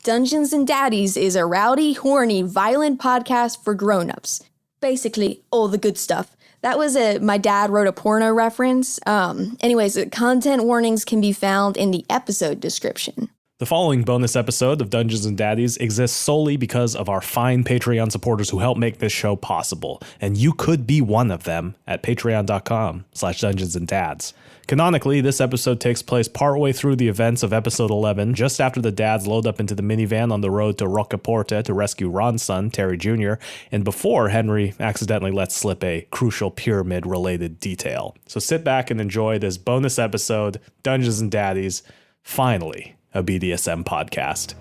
Dungeons and Daddies is a rowdy, horny, violent podcast for grown-ups. Basically, all the good stuff. That was my dad wrote a porno reference. Anyways, content warnings can be found in the episode description. The following bonus episode of Dungeons and Daddies exists solely because of our fine Patreon supporters who help make this show possible. And you could be one of them at patreon.com/dungeonsanddads. Canonically, this episode takes place partway through the events of episode 11, just after the dads load up into the minivan on the road to Roccaporta to rescue Ron's son, Terry Jr., and before Henry accidentally lets slip a crucial pyramid-related detail. So sit back and enjoy this bonus episode, Dungeons and Daddies, finally a BDSM podcast.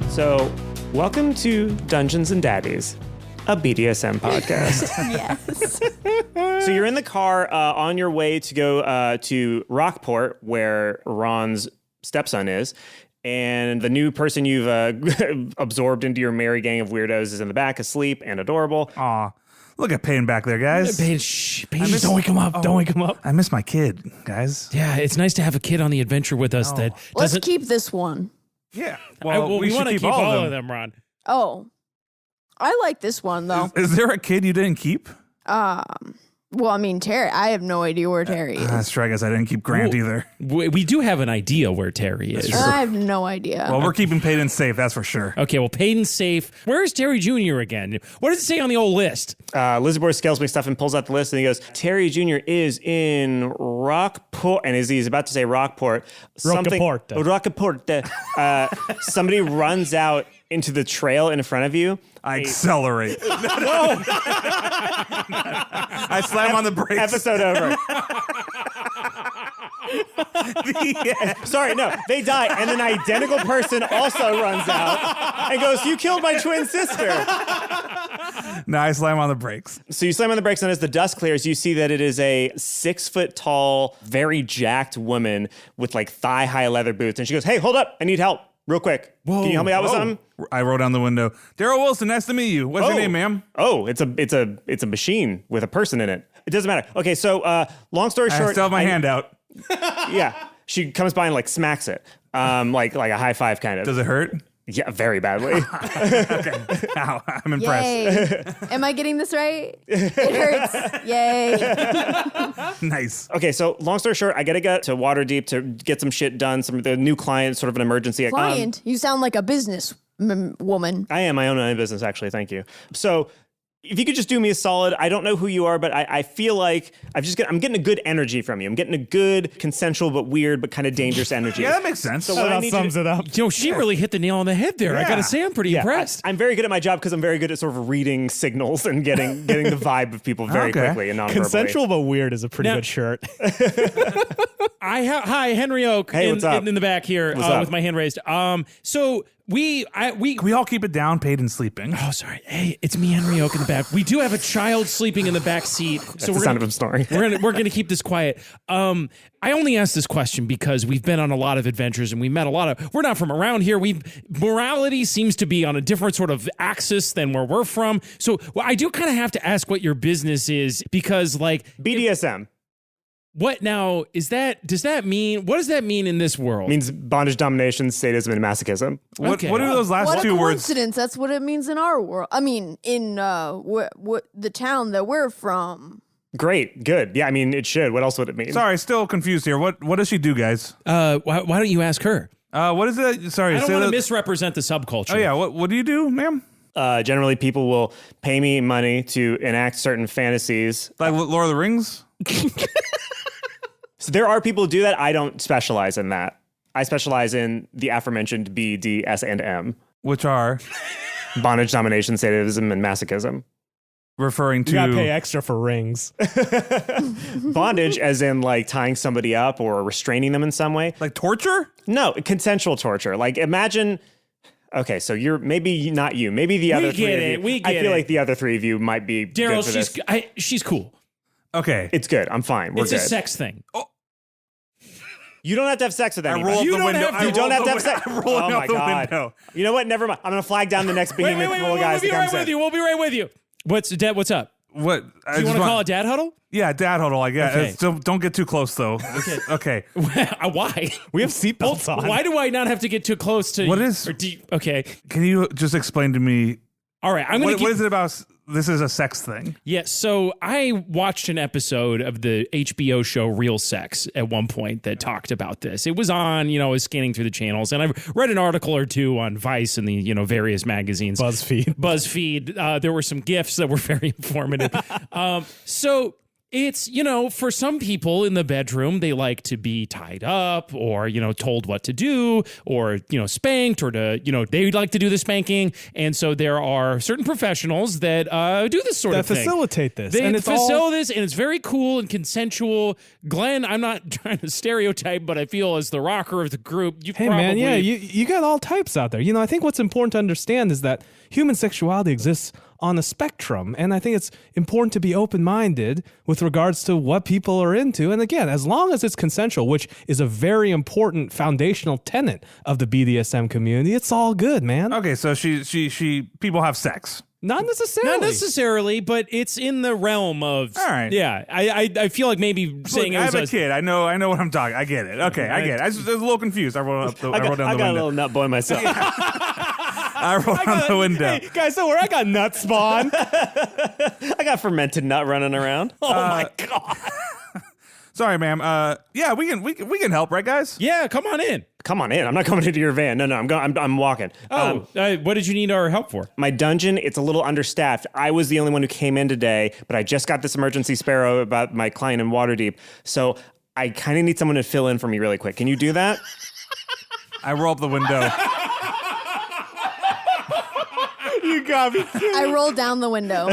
So, welcome to Dungeons and Daddies, a BDSM podcast. Yes. So you're in the car on your way to go to Rockport, where Ron's stepson is, and the new person you've absorbed into your merry gang of weirdos is in the back, asleep and adorable. Aw, look at Payne back there, guys. Payne, don't wake him up. Don't wake him up. I miss my kid, guys. Yeah, it's nice to have a kid on the adventure with us that Let's doesn't... keep this one. Yeah. Well, we want to keep all of them, Ron. Oh, I like this one, though. Is there a kid you didn't keep? Well, I mean, Terry, I have no idea where Terry is. That's true. I guess I didn't keep Grant either. We do have an idea where Terry is. I have no idea. Well, we're keeping Payton safe, that's for sure. Okay, well, Payton's safe. Where's Terry Jr. again? What does it say on the old list? Lizzie Boy scales me stuff and pulls out the list, and he goes, Terry Jr. is in Rockport, and as he's about to say Rockport, Roccaporta. Somebody runs out into the trail in front of you. I accelerate. No! I slam on the brakes. Episode over. Sorry, no, they die, and an identical person also runs out and goes, you killed my twin sister. No, I slam on the brakes. So you slam on the brakes, and as the dust clears, you see that it is a 6-foot-tall, very jacked woman with like thigh-high leather boots, and she goes, hey, hold up, I need help. Real quick. Whoa, can you help me out with something? I roll down the window. Darryl Wilson, nice to meet you. What's your name, ma'am? Oh, it's a machine with a person in it. It doesn't matter. Okay, so long story short, I still have my hand out. Yeah, she comes by and like smacks it, like a high five kind of. Does it hurt? Yeah, very badly. Okay. Ow, I'm impressed. Yay. Am I getting this right? It hurts. Yay. Nice. Okay, so long story short, I gotta get to Waterdeep to get some shit done. The new client, sort of an emergency. Client? You sound like a business woman. I am. I own my own business, actually. Thank you. So if you could just do me a solid, I don't know who you are, but I feel like I'm getting a good energy from you. I'm getting a good, consensual, but weird, but kind of dangerous energy. Yeah, that makes sense. So what I need sums it up. You know, she really hit the nail on the head there. I Yeah. gotta say, I'm pretty impressed. I'm very good at my job because I'm very good at sort of reading signals and getting the vibe of people very quickly and non-verbally. Consensual but weird is a pretty good shirt. Hi, Henry Oak. Hey, what's up? In the back here with my hand raised. So we Can we all keep it down? Payton sleeping. Oh, sorry. Hey, it's me, Henry Oak, in the back. We do have a child sleeping in the back seat. That's the sound of him snoring. We're gonna keep this quiet. I only asked this question because we've been on a lot of adventures and we met a lot of. We're not from around here. Morality seems to be on a different sort of axis than where we're from. So I do kind of have to ask what your business is because, like, BDSM. What now is that? Does that mean? What does that mean in this world? It means bondage, domination, sadism, and masochism. What are those last What a two words? coincidence. That's what it means in our world. I mean, in the town that we're from. Great, good. Yeah, I mean, it should. What else would it mean? Sorry, still confused here. What does she do, guys? Why don't you ask her? What is it? Sorry, I don't want to misrepresent the subculture. Oh yeah, what do you do, ma'am? Generally, people will pay me money to enact certain fantasies. Like Lord of the Rings? So there are people who do that. I don't specialize in that. I specialize in the aforementioned B, D, S, and M. Which are? Bondage, domination, sadism, and masochism. Referring to... You gotta pay extra for rings. Bondage, as in like tying somebody up or restraining them in some way. Like torture? No, consensual torture. Like imagine... Okay, so you're maybe not you. Maybe the other three of you. I feel like the other three of you might be Darryl, good for this. she's cool. Okay. It's good. I'm fine. We're It's good. a sex thing. Oh. You don't have to have sex with anybody. roll You the don't window. have to. You don't have to have sex. I'm rolling Oh out my the God. window. You know what? Never mind. I'm gonna flag down the next Wait, behemoth full of guys we'll be that right comes with in. you. We'll be right with you. What's up? What? Do you want to call a dad huddle? Yeah, dad huddle, I guess. Okay. Don't get too close, though. Okay. Why? We have seatbelts on. Why do I not have to get too close to? What is- Okay. Can you just explain to me, All right. I'm gonna. what is it about this is a sex thing? Yeah, so I watched an episode of the HBO show Real Sex at one point that talked about this. It was on, I was scanning through the channels, and I've read an article or two on Vice and the, various magazines. BuzzFeed. There were some GIFs that were very informative. So it's, for some people in the bedroom, they like to be tied up or, told what to do or, spanked or they like to do the spanking. And so there are certain professionals that do this sort of thing. Facilitate this. They and it's facilitate this, and it's very cool and consensual. Glenn, I'm not trying to stereotype, but I feel as the rocker of the group, Hey man, yeah, you got all types out there. I think what's important to understand is that human sexuality exists on a spectrum, and I think it's important to be open-minded with regards to what people are into. And again, as long as it's consensual, which is a very important foundational tenet of the BDSM community, it's all good, man. Okay, so she people have sex. Not necessarily. Not necessarily, but it's in the realm of. All right. Yeah, I feel like maybe saying Look, I it was have a kid. I know what I'm talking. I get it. Okay, I get it. I was a little confused. I wrote down the I got a window. little nut boy myself. I wrote down the window. Hey, guys, don't worry, I got nut spawn. I got fermented nut running around. Oh my god! Sorry, ma'am. Yeah, we can help, right, guys? Yeah, come on in. Come on in. I'm not coming into your van. No, I'm going. I'm walking. What did you need our help for? My dungeon, it's a little understaffed. I was the only one who came in today, but I just got this emergency sparrow about my client in Waterdeep. So I kind of need someone to fill in for me really quick. Can you do that? I roll up the window. You got me. I roll down the window.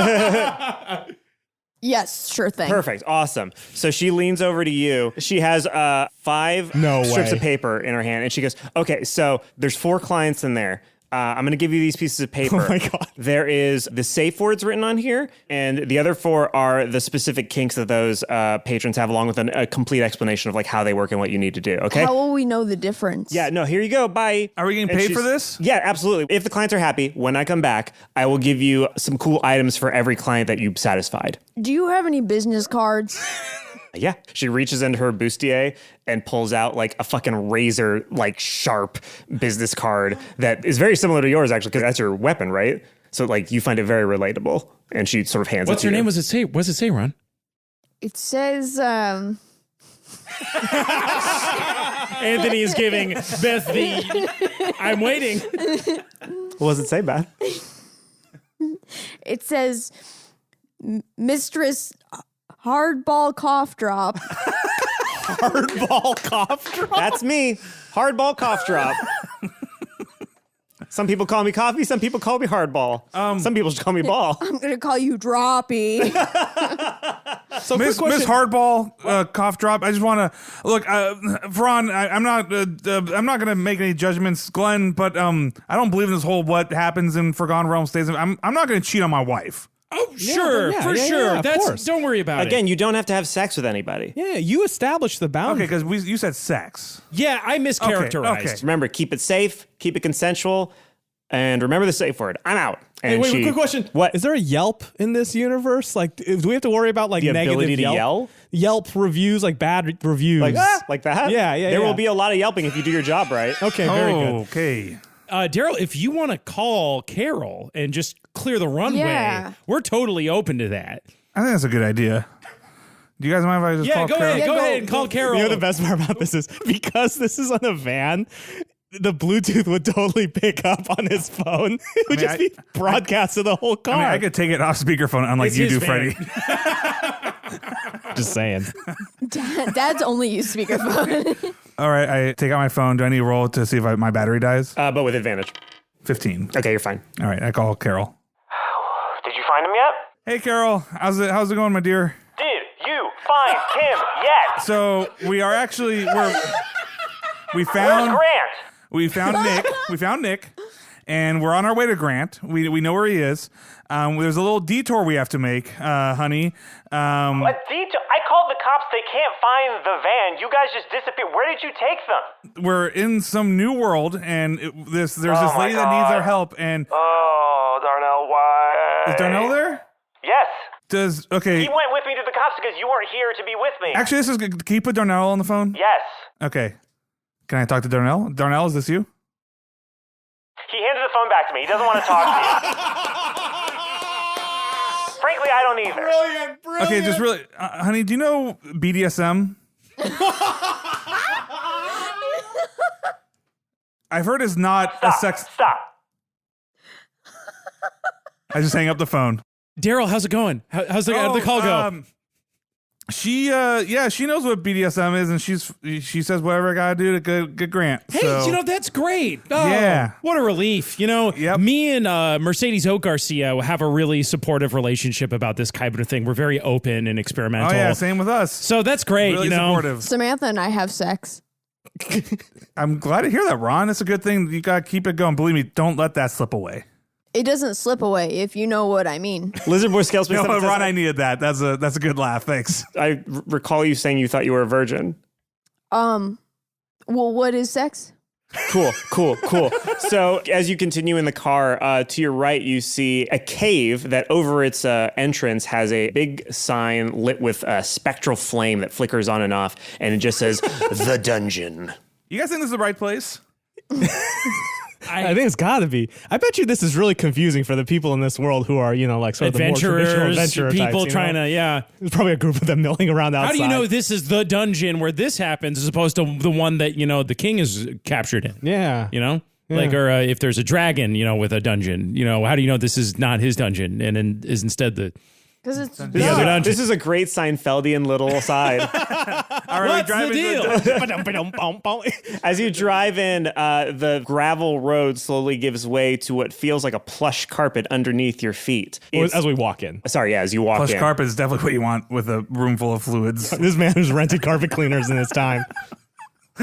Yes, sure thing. Perfect. Awesome. So she leans over to you. She has 5 strips of paper in her hand, and she goes, okay, so there's 4 clients in there. I'm going to give you these pieces of paper. Oh my God. There is the safe words written on here, and the other 4 are the specific kinks that those patrons have, along with a complete explanation of like how they work and what you need to do. Okay. How will we know the difference? Yeah, no, here you go. Bye. Are we getting And paid she's- for this? Yeah, absolutely. If the clients are happy, when I come back, I will give you some cool items for every client that you've satisfied. Do you have any business cards? Yeah. She reaches into her bustier and pulls out like a fucking razor, like sharp business card that is very similar to yours, actually, because that's your weapon, right? So like you find it very relatable. And she sort of hands What's it to your name? you. What does it say, Ron? It says, Anthony is giving Beth the. I'm waiting. What does it say, Beth? it says, Mistress Hardball Cough Drop. Hardball cough drop. That's me. Hardball cough drop. Some people call me coffee. Some people call me hardball. Some people just call me ball. I'm going to call you Droppy. So Miss Hardball, cough drop. I just want to look, Ron. I'm not going to make any judgments, Glenn. But I don't believe in this whole what happens in Forgotten Realms stays. I'm not going to cheat on my wife. Oh, sure, yeah, for yeah, sure. yeah, of course. Don't worry about it. Again, you don't have to have sex with anybody. Yeah, you established the boundary. Okay, because you said sex. Yeah, I mischaracterized. Okay. Remember, keep it safe, keep it consensual, and remember the safe word. I'm out. And Wait, she, quick question. What? Is there a Yelp in this universe? Like, do we have to worry about like The negative ability to Yelp? yell? Yelp reviews, like bad reviews. Like that? Yeah, yeah, There yeah. will be a lot of yelping if you do your job right. Okay, very good. Okay. Darryl, if you want to call Carol and just clear the runway, Yeah. we're totally open to that. I think that's a good idea. Do you guys mind if I just Yeah, call go Carol? ahead. Go go- ahead and call Carol. You know the best part about this is because this is on a van, the Bluetooth would totally pick up on his phone. It would mean, just be broadcast to the whole car. I mean, I could take it off speakerphone, unlike It's you his do, van. Freddie. just saying. Dad's only use speakerphone. All right, I take out my phone. Do I need to roll to see if my battery dies? But with advantage. 15. Okay, you're fine. All right, I call Carol. Did you find him yet? Hey, Carol. How's it going, my dear? Did you find him yet? So we are actually we found Nick. We found Nick, and we're on our way to Grant. We know where he is. There's a little detour we have to make, honey. A detour? I called the cops. They can't find the van. You guys just disappeared. Where did you take them? We're in some new world, and there's this lady that needs our help. And Darnell, why? is Darnell there? Yes. Okay. He went with me to the cops because you weren't here to be with me. Actually, this is good. Can you put Darnell on the phone? Yes. Okay. Can I talk to Darnell? Darnell, is this you? He handed the phone back to me. He doesn't want to talk to you. Frankly, I don't either. Brilliant. Okay, just really, honey, do you know BDSM? I've heard it's not a sex. Stop. I just hang up the phone. Darryl, how's it going? How's the call go? She knows what BDSM is, and she says whatever I gotta do to get Grant. Hey, so. that's great. Oh, Yeah. What a relief. Yep. Me and Mercedes Oak Garcia have a really supportive relationship about this kind of thing. We're very open and experimental. Oh yeah, same with us. So that's great. Really supportive. Samantha and I have sex. I'm glad to hear that, Ron. It's a good thing. You gotta keep it going. Believe me, don't let that slip away. It doesn't slip away, if you know what I mean. Lizard Boy Scales. No, Ron, I needed that. That's a good laugh. Thanks. I recall you saying you thought you were a virgin. Well, what is sex? Cool. So as you continue in the car, to your right, you see a cave that over its entrance has a big sign lit with a spectral flame that flickers on and off, and it just says, The Dungeon. You guys think this is the right place? I think it's got to be. I bet you this is really confusing for the people in this world who are, like sort of the more traditional adventurer people types, trying to, There's probably a group of them milling around outside. How do you know this is the dungeon where this happens as opposed to the one that, the king is captured in? Yeah. Yeah. Or if there's a dragon, with a dungeon, how do you know this is not his dungeon and is instead the... Because it's This is a great Seinfeldian little aside. All right, What's the deal? As you drive in, the gravel road slowly gives way to what feels like a plush carpet underneath your feet. As we walk in. Sorry, as you walk Plush in. carpet is definitely what you want with a room full of fluids. This man who's rented carpet cleaners in his time.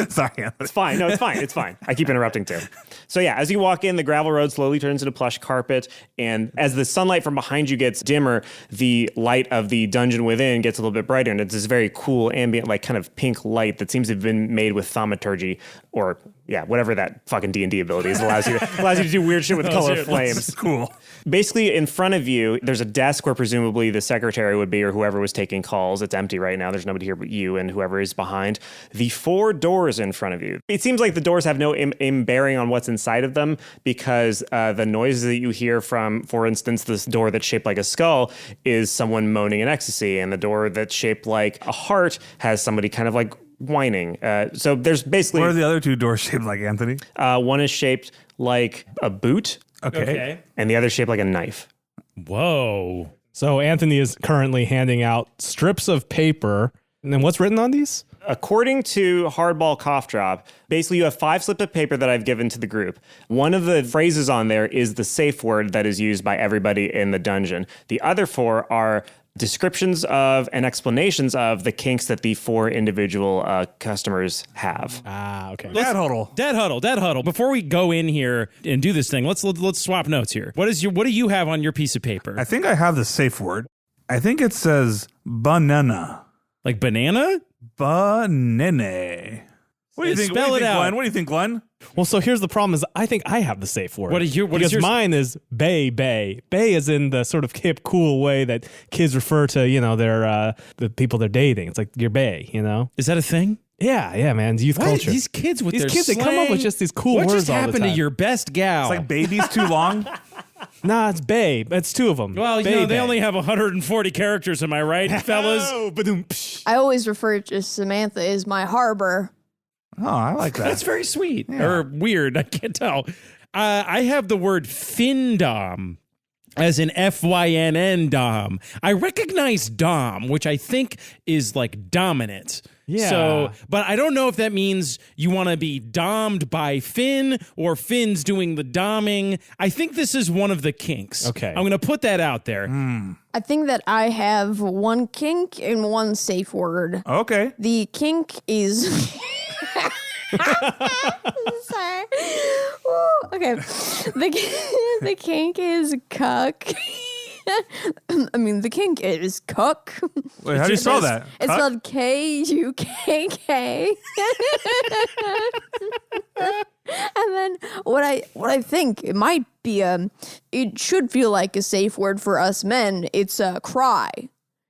Sorry, Anthony. It's fine. No, it's fine. It's fine. I keep interrupting too. So yeah, as you walk in, the gravel road slowly turns into plush carpet, and as the sunlight from behind you gets dimmer, the light of the dungeon within gets a little bit brighter, and it's this very cool ambient, like kind of pink light that seems to have been made with thaumaturgy, or whatever that fucking D&D ability is, allows you to do weird shit with color flames. This is cool. Basically, in front of you, there's a desk where presumably the secretary would be, or whoever was taking calls. It's empty right now. There's nobody here but you and whoever is behind. The 4 doors in front of you. It seems like the doors have no bearing on what's inside of them, because the noises that you hear from, for instance, this door that's shaped like a skull is someone moaning in ecstasy, and the door that's shaped like a heart has somebody kind of like whining. So there's basically... What are the other 2 doors shaped like, Anthony? One is shaped like a boot. Okay. And the other shaped like a knife. Whoa. So Anthony is currently handing out strips of paper. And then what's written on these? According to Hardball Cough Drop, basically you have 5 slips of paper that I've given to the group. One of the phrases on there is the safe word that is used by everybody in the dungeon. The other 4 are descriptions of and explanations of the kinks that the 4 individual customers have. Ah, okay. Dead huddle. Before we go in here and do this thing, let's swap notes here. What do you have on your piece of paper? I think I have the safe word. I think it says banana. Like banana? Banana. What do you think? Spell it out. Glenn? What do you think, Glenn? Well, so here's the problem is I think I have the safe word. What is because yours? mine is bay. Bay is in the sort of hip, cool way that kids refer to, their the people they're dating. It's like you're bay, Is that a thing? Yeah, man. Youth culture. These kids with their kids, they come up with just these cool what words just all the happened to time. your best gal? It's like baby's too long. Nah, it's bay. It's 2 of them. Well, they only have 140 characters, am I right, fellas? Oh, ba-doom, psh. I always refer to Samantha as my harbor. Oh, I like that. That's very sweet. Or weird, I can't tell. I have the word findom, as in FYNN dom. I recognize dom, which I think is like dominant. Yeah. So, but I don't know if that means you want to be dommed by Finn or Finn's doing the doming. I think this is one of the kinks. Okay. I'm going to put that out there. I think that I have 1 kink and 1 safe word. Okay. The kink is Sorry. Woo. Okay. The kink is cuck. I mean, the kink is cuck. Wait, how do you spell that? It's spelled K-U-K-K. And then what I think it might be it should feel like a safe word for us men. It's cry.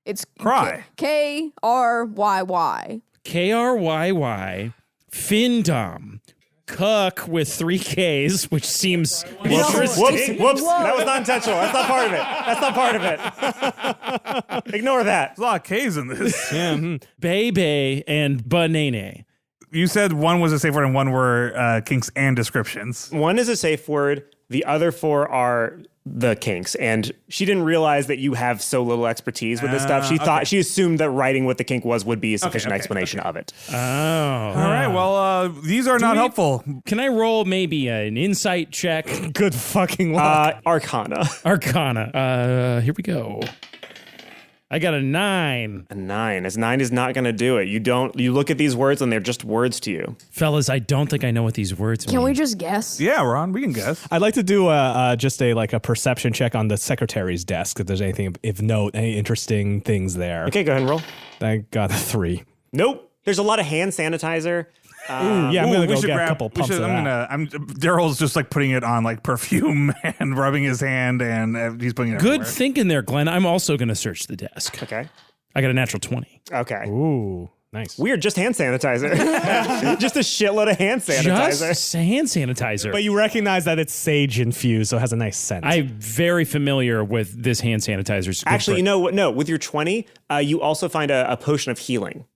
It's Cry. K-R-Y-Y. K-R-Y-Y. Findom. Cuck with 3 Ks, which seems interesting. Whoops. That was not intentional. That's not part of it. Ignore that. There's a lot of K's in this. Bebe and banane. You said one was a safe word and one were kinks and descriptions. One is a safe word. The other 4 are the kinks. And she didn't realize that you have so little expertise with this stuff. She assumed that writing what the kink would be a sufficient explanation of it. Oh. All right. Well, these are not helpful. Can I roll maybe an insight check? Good fucking luck. Arcana. Arcana. Here we go. I got a 9. A 9. As 9 is not going to do it. You look at these words and they're just words to you. Fellas, I don't think I know what these words mean. Can we just guess? Yeah, Ron, we can guess. I'd like to do just a perception check on the secretary's desk if there's anything of note, any interesting things there. Okay, go ahead and roll. I got a 3. Nope. There's a lot of hand sanitizer. Yeah, I'm gonna go get a couple we pumps should, of that. Daryl's just like putting it on like perfume and rubbing his hand, and he's putting it Good everywhere. thinking there, Glenn. I'm also going to search the desk. Okay. I got a natural 20. Okay. Ooh, nice. Weird, just hand sanitizer. Just a shitload of hand sanitizer. Just hand sanitizer. But you recognize that it's sage infused, so it has a nice scent. I'm very familiar with this hand sanitizer. It's good Actually, for- you know what? No, with your 20, you also find a potion of healing.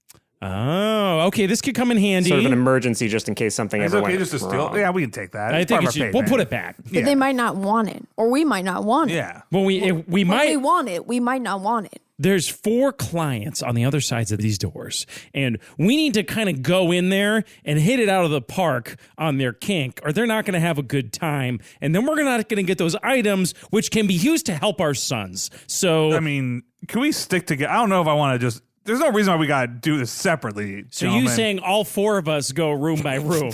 Oh, okay. This could come in handy. Sort of an emergency just in case something It's ever okay went just to steal. wrong. Yeah, we can take that. I It's think part of our we'll payment. put it back. But they might not want it. Or we might not want it. Yeah. Well, we When we might. want it, we might not want it. There's 4 clients on the other sides of these doors, and we need to kind of go in there and hit it out of the park on their kink, or they're not going to have a good time, and then we're not going to get those items which can be used to help our sons. So, I mean, can we stick together? I don't know if I want to just. There's no reason why we got to do this separately. so you gentlemen. saying all 4 of us go room by room,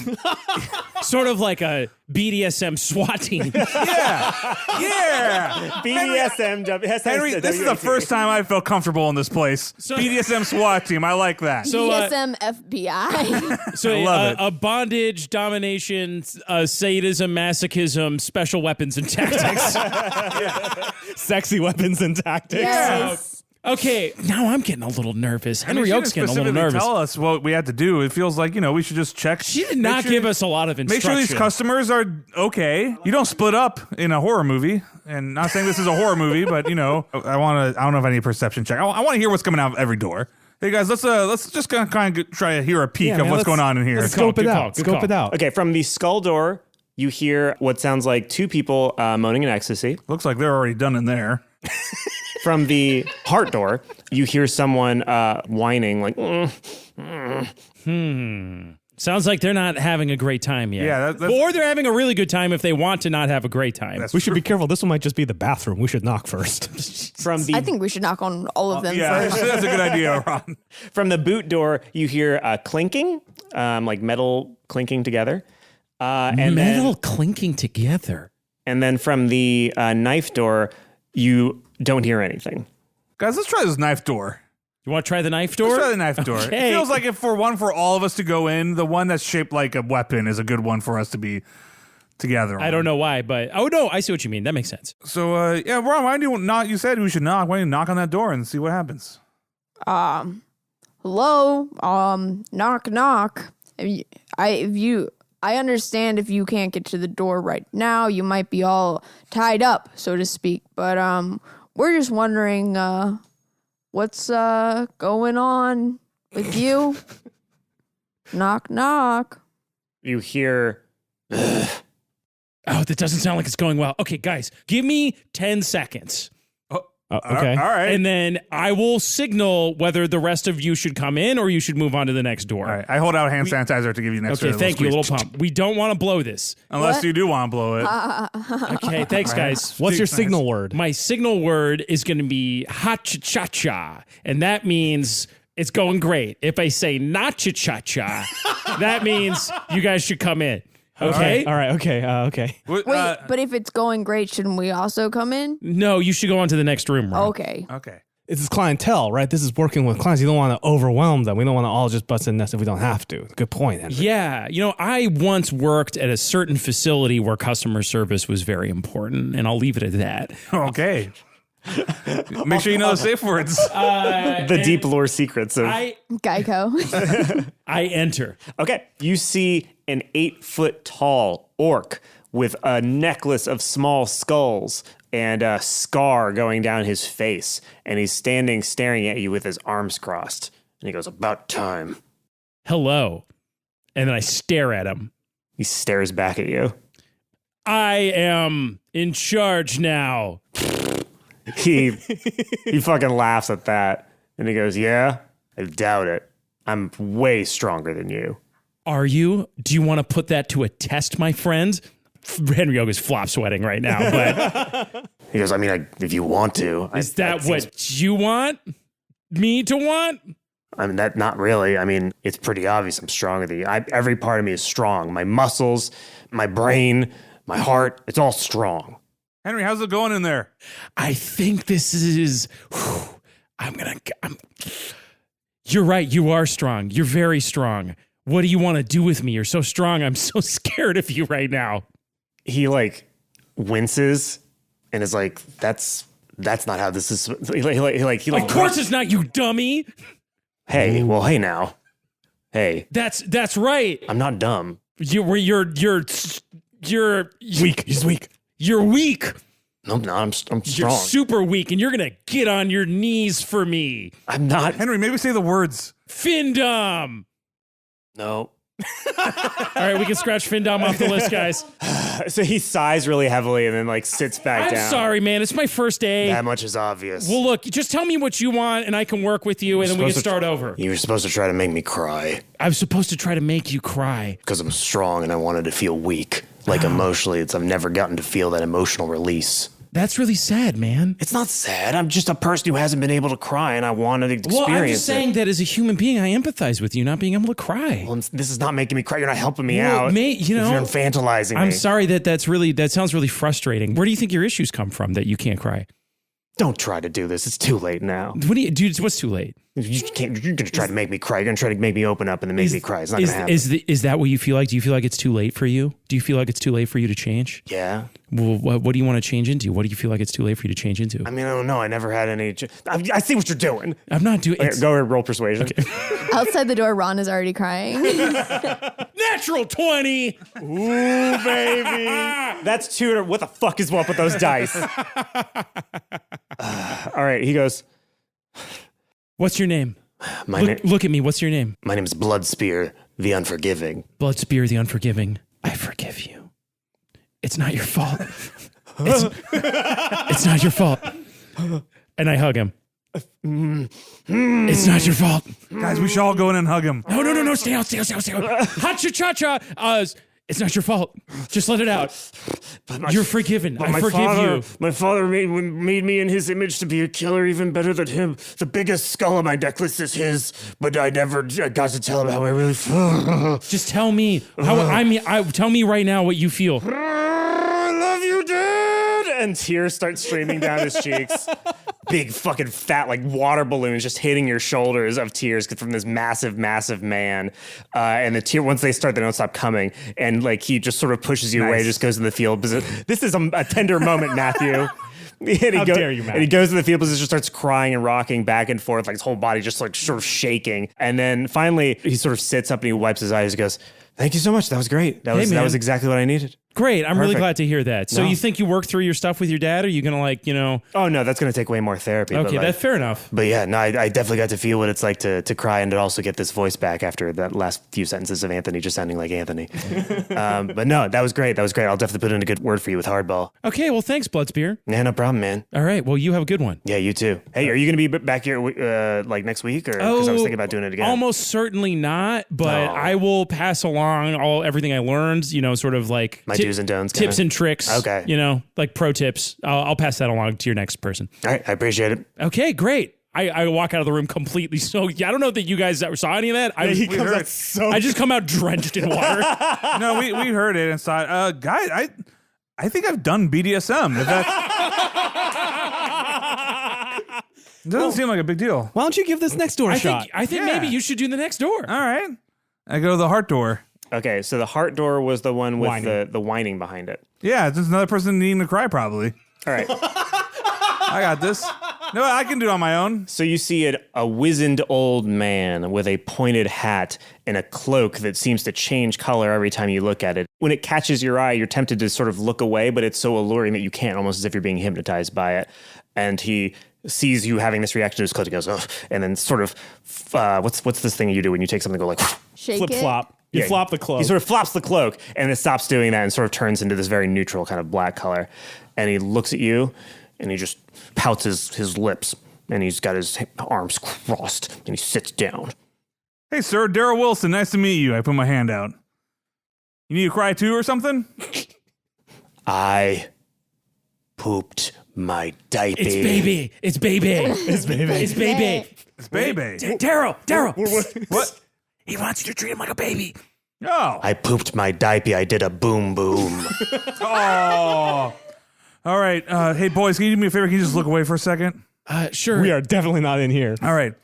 sort of like a BDSM SWAT team. Yeah. Yeah. BDSM. Henry, this is the first time I felt comfortable in this place. BDSM SWAT team. I like that. So, BDSM FBI. So I love it. a bondage, domination, sadism, masochism, special weapons and tactics. Sexy weapons and tactics. Yes. Okay, now I'm getting a little nervous. I mean, Henry she Oak's didn't getting a little specifically nervous. Tell us what we had to do. It feels like, we should just check. She did not give us a lot of Make instruction. sure these customers are okay. You don't split up in a horror movie. And not saying this is a horror movie, but I don't know if I need a perception check. I want to hear what's coming out of every door. Hey guys, let's just kind of try to hear a peek of what's going on in here. Let's scope it Good out. call, good Scope call. it out. Okay, from the skull door, you hear what sounds like 2 people moaning in ecstasy. Looks like they're already done in there. From the heart door, you hear someone whining like, Sounds like they're not having a great time yet. Yeah, that's- or they're having a really good time if they want to not have a great time. We should be careful. This one might just be the bathroom. We should knock first. From the I think we should knock on all of them Yeah, first. that's a good idea, Ron. from the boot door, you hear clinking, like metal clinking together. And Metal then, clinking together. and then from the knife door, you don't hear anything. Guys, let's try this knife door. You want to try the knife door? Let's try the knife door. Okay. It feels like if for all of us to go in, the one that's shaped like a weapon is a good one for us to be together on. I don't know why, but no, I see what you mean. That makes sense. So, Ron, why do you not? You said we should knock. Why don't you knock on that door and see what happens? Hello, knock knock. I understand if you can't get to the door right now, you might be all tied up, so to speak. But we're just wondering what's going on with you. Knock knock. You hear Oh, that doesn't sound like it's going well. Okay, guys, give me 10 seconds. Okay. All right. And then I will signal whether the rest of you should come in or you should move on to the next door. All right. I hold out hand sanitizer to give you next. Okay, thank you, little pump. We don't want to blow this. Unless What? you do want to blow it. Okay, thanks, guys. What's your Nice. signal word? My signal word is going to be ha-cha-cha-cha, and that means it's going great. If I say not cha-cha-cha, that means you guys should come in. Okay? All right. Okay. Wait, but if it's going great, shouldn't we also come in? No, you should go on to the next room, Ron. Okay. It's clientele, right? This is working with clients. You don't want to overwhelm them. We don't want to all just bust in this if we don't have to. Good point, Henry. Yeah. I once worked at a certain facility where customer service was very important, and I'll leave it at that. Okay. Make sure you know the safe words. The deep lore secrets of. Geico. I enter. Okay, you see an 8-foot tall orc with a necklace of small skulls and a scar going down his face. And he's standing staring at you with his arms crossed. And he goes, "About time." Hello. And then I stare at him. He stares back at you. I am in charge now. He fucking laughs at that. And he goes, "Yeah? I doubt it. I'm way stronger than you." Are you? Do you want to put that to a test, my friend? Henry Yoga's flop sweating right now, but He goes, "I mean, if you want to." is that what you want me to want? I mean, not really. I mean, it's pretty obvious I'm stronger than you. Every part of me is strong. My muscles, my brain, my heart, it's all strong. Henry, how's it going in there? I think this is. You're right. You are strong. You're very strong. What do you want to do with me? You're so strong. I'm so scared of you right now. He winces and is like, that's not how this is. Of course it's not, you dummy. Hey, well, hey now. Hey. That's right. I'm not dumb. You're Weak. He's weak. You're weak. No, I'm not. I'm strong. You're super weak, and you're gonna get on your knees for me. I'm not. Henry, maybe say the words. Findom. No. All right, we can scratch Findom off the list, guys. So he sighs really heavily and then sits back down. I'm sorry, man. It's my first day. That much is obvious. Well, look, just tell me what you want, and I can work with you, and then we can start over. You were supposed to try to make me cry. I was supposed to try to make you cry. Because I'm strong and I wanted to feel weak. Emotionally, I've never gotten to feel that emotional release. That's really sad, man. It's not sad. I'm just a person who hasn't been able to cry, and I wanted to experience it. Well, I'm just saying that as a human being, I empathize with you not being able to cry. Well, this is not making me cry. You're not helping me out. Mate, you're infantilizing me. I'm sorry that sounds really frustrating. Where do you think your issues come from that you can't cry? Don't try to do this. It's too late now. What do you, dude? What's too late? You can't. You're gonna try to make me cry. You're gonna try to make me open up and then make me cry. It's not gonna happen. Is that what you feel like? Do you feel like it's too late for you? Do you feel like it's too late for you to change? Yeah. Well, what do you want to change into? What do you feel like it's too late for you to change into? I mean, I don't know. I never had any. I see what you're doing. I'm not doing. Okay, go roll persuasion. Okay. Outside the door, Ron is already crying. Natural 20. Ooh, baby. That's tutor. What the fuck is up with those dice? All right. He goes. What's your name? Look at me. What's your name? My name's Bloodspear, the Unforgiving. Bloodspear, the Unforgiving. I forgive you. It's not your fault. It's not your fault. And I hug him. It's not your fault. Guys, we should all go in and hug him. No. Stay out. Ha-cha-cha-cha. It's not your fault. Just let it out. You're forgiven. I forgive you. My father made me in his image to be a killer even better than him. The biggest skull on my necklace is his, but I never got to tell him how I really feel. Just tell me. Tell me right now what you feel. I love you, Dad! And tears start streaming down his cheeks. Big fucking fat water balloons just hitting your shoulders of tears from this massive, massive man. And the tear, once they start, they don't stop coming. And he just sort of pushes you away, just goes in the field. This is a tender moment, Matthew. How dare you, Matt? And he goes to the field position, starts crying and rocking back and forth, his whole body just sort of shaking. And then finally, he sort of sits up and he wipes his eyes and goes, "Thank you so much. That was great. That was exactly what I needed." Great. I'm really Perfect. glad to hear that. So No. you think you work through your stuff with your dad? Or are you going to Oh, no, that's going to take way more therapy. Okay, but that's fair enough. But yeah, no, I definitely got to feel what it's like to cry and to also get this voice back after that last few sentences of Anthony just sounding like Anthony. But no, that was great. I'll definitely put in a good word for you with Hardball. Okay, well, thanks, Bloodspear. Yeah, no problem, man. All right, well, you have a good one. Yeah, you too. Hey, are you going to be back here next week? Or because I was thinking about doing it again. Almost certainly not, but I will pass along everything I learned, sort of my do's and don'ts. Tips and tricks. Okay. Pro tips. I'll pass that along to your next person. All right, I appreciate it. Okay, great. I walk out of the room completely soaked. I don't know that you guys ever saw any of that. He comes out so. I just come out drenched in water. No, we heard it inside. Guy, I think I've done BDSM. If that doesn't seem like a big deal. Why don't you give this next door a shot? I think maybe you should do the next door. All right. I go to the heart door. Okay, so the heart door was the one with the whining behind it. Yeah, it's just another person needing to cry, probably. All right. I got this. No, I can do it on my own. So you see a wizened old man with a pointed hat and a cloak that seems to change color every time you look at it. When it catches your eye, you're tempted to sort of look away, but it's so alluring that you can't, almost as if you're being hypnotized by it. And he sees you having this reaction to his cloak. He goes, oh, and then sort of, what's this thing you do when you take something and go like, Shake Flip it. flop. You flop the cloak. He sort of flops the cloak and it stops doing that and sort of turns into this very neutral kind of black color. And he looks at you and he just pouts his lips and he's got his arms crossed and he sits down. Hey, sir, Darryl Wilson. Nice to meet you. I put my hand out. You need to cry too or something? I pooped my diaper. It's baby. It's baby. It's baby. It's baby. It's baby. Darryl. What? He wants you to treat him like a baby. Oh. I pooped my diaper. I did a boom boom. Oh. All right. Hey, boys, can you do me a favor? Can you just look away for a second? Sure. We are definitely not in here. All right.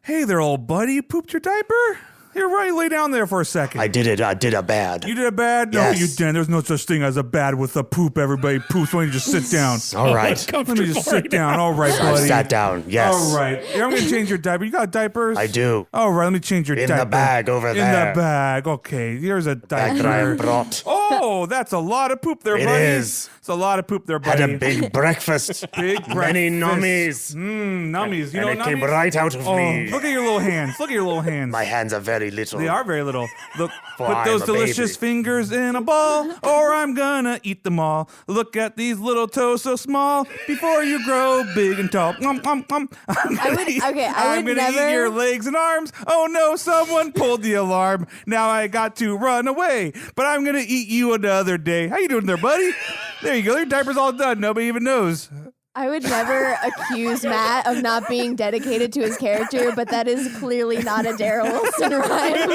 Hey there, old buddy. You pooped your diaper? Here, right, lay down there for a second. I did it. I did a bad. You did a bad? Yes. No, you didn't. There's no such thing as a bad with a poop. Everybody poops. Why don't you just sit down? All right. Let me just sit down. All right, I buddy. sat down. Yes. All right. Yeah, I'm going to change your diaper. You got diapers? I do. All right, let me change your In diaper. the bag over there. In the bag. Okay, here's a Bag that I diaper. brought. Oh, that's a lot of poop there, It buddy. is. It's a lot of poop there, buddy. Had a big breakfast. Big Many breakfast. nummies. Nummies. You know And it came nummies? right out of Oh, me. look at your little hands. Look at your little hands. My hands are very little. They are very little. Look, For put I'm those a delicious baby. fingers in a ball, or I'm gonna eat them all. Look at these little toes so small before you grow big and tall. I'm gonna eat your legs and arms. Oh no, someone pulled the alarm. Now I got to run away, but I'm gonna eat you another day. How you doing there, buddy? There you go. Your diaper's all done. Nobody even knows. I would never accuse Matt of not being dedicated to his character, but that is clearly not a Darryl Wilson rhyme.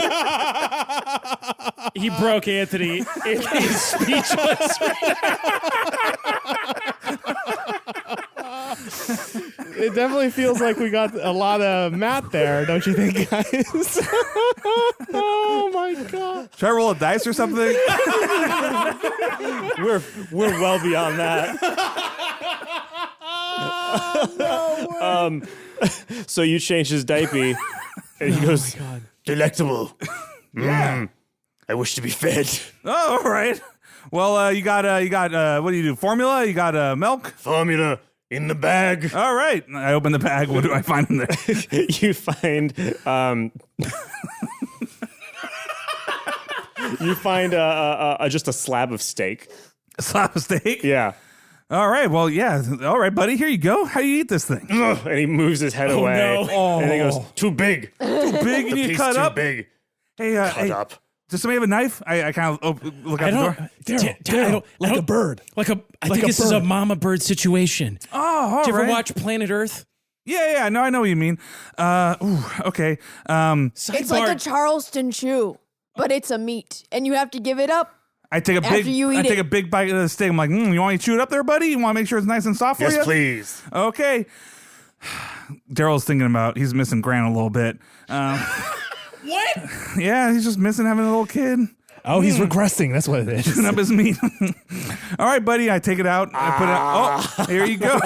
He broke Anthony. Anthony's speechless. It definitely feels like we got a lot of Matt there, don't you think, guys? Oh my god. Should I roll a dice or something? We're well beyond that. So you change his diaper, and he goes, "Delectable. I wish to be fed. Oh, all right. Well, you got what do you do? Formula? You got milk? Formula in the bag." All right. I open the bag. What do I find in there? You find just a slab of steak. A slab of steak? Yeah. All right. Well, yeah. All right, buddy. Here you go. How do you eat this thing? Ugh, and he moves his head away. no. And he goes, "Too big. Too big. You need to Piece cut too up. big. Hey, Cut hey, up." does somebody have a knife? I kind of look out the door. Daryl, like a bird. I think a this is a bird. mama bird situation. Oh, all Did you ever right. watch Planet Earth? Yeah. No, I know what you mean. Okay. It's like a Charleston chew, but it's a meat, and you have to give it up. I take a After big. you eat I take it. a big bite of the steak. I'm like, you want me to chew it up there, buddy? You want to make sure it's nice and soft for you? Yes, please. Okay. Daryl's thinking about he's missing Grant a little bit. What? Yeah, he's just missing having a little kid. Oh, he's regressing. That's what it is. Chewing up his meat. All right, buddy. I take it out. I put it out. Oh, here you go.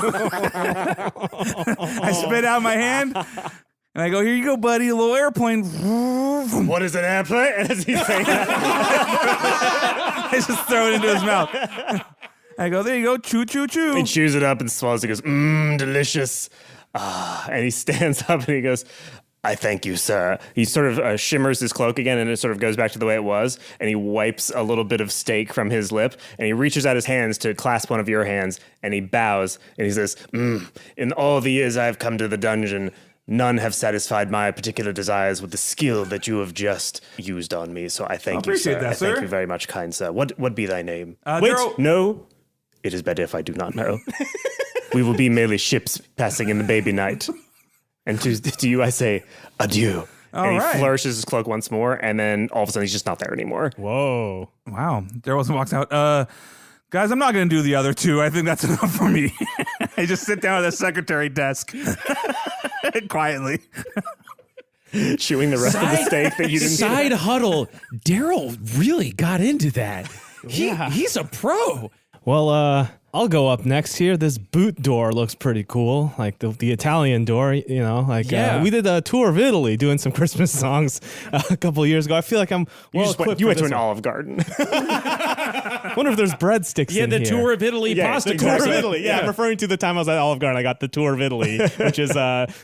I spit out my hand. And I go, here you go, buddy. A little airplane. What is an airplane? As he's saying that. I just throw it into his mouth. I go, there you go. Chew, chew, chew. He chews it up and swallows it. He goes, delicious. And he stands up and he goes, "I thank you, sir." He sort of shimmers his cloak again and it sort of goes back to the way it was. And he wipes a little bit of steak from his lip and he reaches out his hands to clasp one of your hands and he bows and he says, "In all the years I've come to the dungeon, none have satisfied my particular desires with the skill that you have just used on me. So I thank you, appreciate sir. that, I thank sir. you very much, kind sir. What be thy name?" Darryl- Wait, no. It is better if I do not know. We will be merely ships passing in the baby night. And to you, I say adieu. And he right. flourishes his cloak once more, and then all of a sudden he's just not there anymore. Whoa. Wow. Darryl walks out. Guys, I'm not going to do the other two. I think that's enough for me. I just sit down at the secretary desk quietly. Chewing the rest of the steak that you didn't Side huddle. Darryl really got into that. He's a pro. Well, I'll go up next here. This boot door looks pretty cool, like the Italian door. You know, like we did a tour of Italy doing some Christmas songs a couple of years ago. I feel like I'm well equipped. You went for to this an one. Olive Garden. Wonder if there's breadsticks Yeah, in the here. tour of Italy pasta. The tour of Italy. Yeah, I'm referring to the time I was at Olive Garden. I got the tour of Italy, which is